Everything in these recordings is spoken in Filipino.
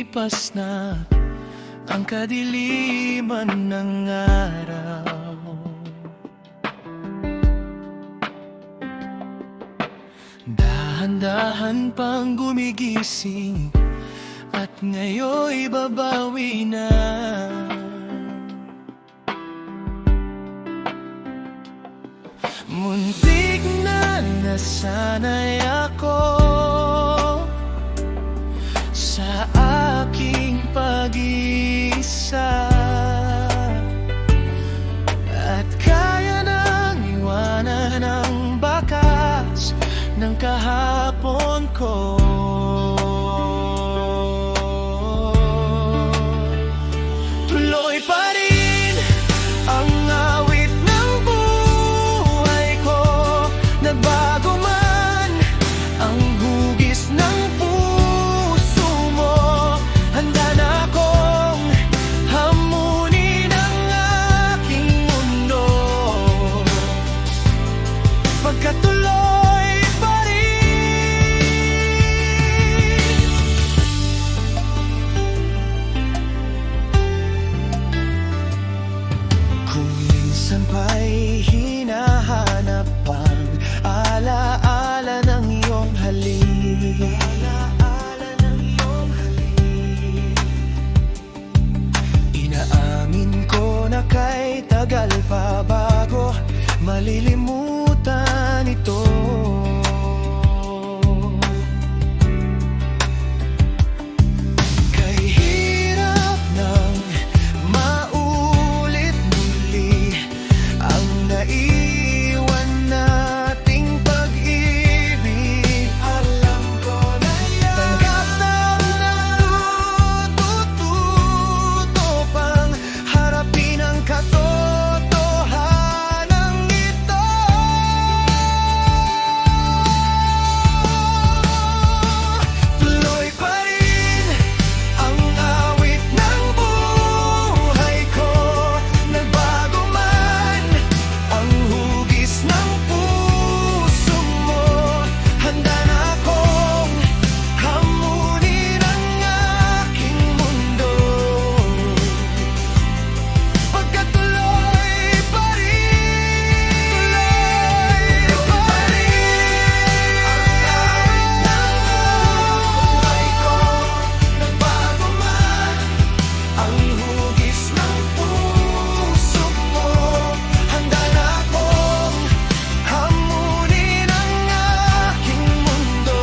Lumipas na ang kadiliman ng araw. Dahan-dahan pang gumigising at ngayon'y babawi na. Muntik na nasanay ako sa aking pag-iisa, at kaya nang iwanan ang bakas ng kahapon ko. Tuloy pa rin ang awit ng buhay ko. Nagbago man ang hugis ng puso mo, handa na akong hamunin ang aking mundo. Pagkatuloy pa rin. Kung minsan pa'y hinahanap ang alaala ng iyong halik, inaamin ko na kay tagal pa bago malilimutan ito. Kay hirap nang maulit muli ang naiwan nating pag-ibig. Alam ko na yan, tanggap na natututo pang harapin ang katotohanan ito. Tuloy pa rin ang awit ng buhay ko. Nagbago man ang hugis ng puso mo, handa na akong hamunin ang aking mundo. Pagkatuloy pa rin, tuloy pa rin ang awit ng buhay ko. Nagbago man ang hugis ng puso mo, handa na akong hamunin ang aking mundo.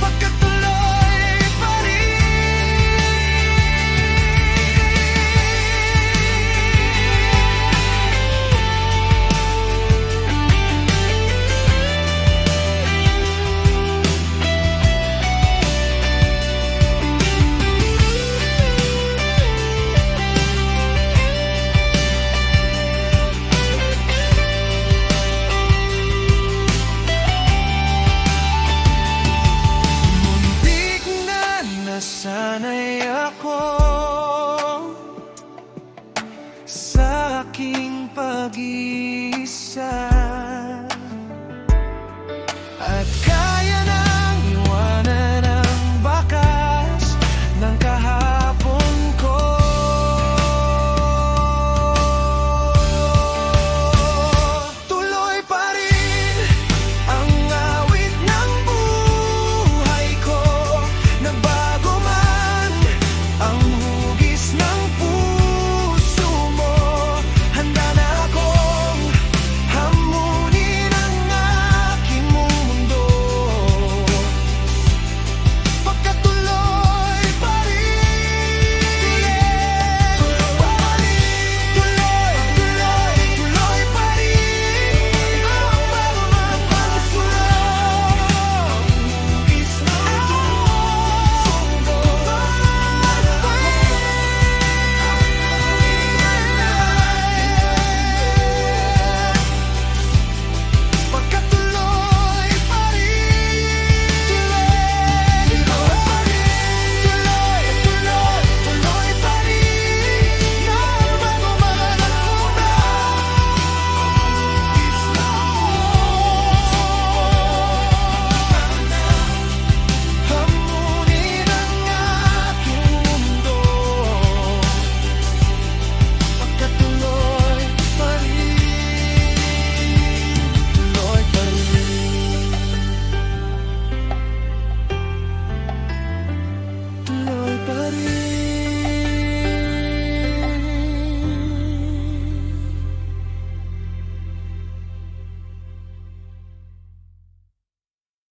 Pagkatuloy pa muntik na nasanay ako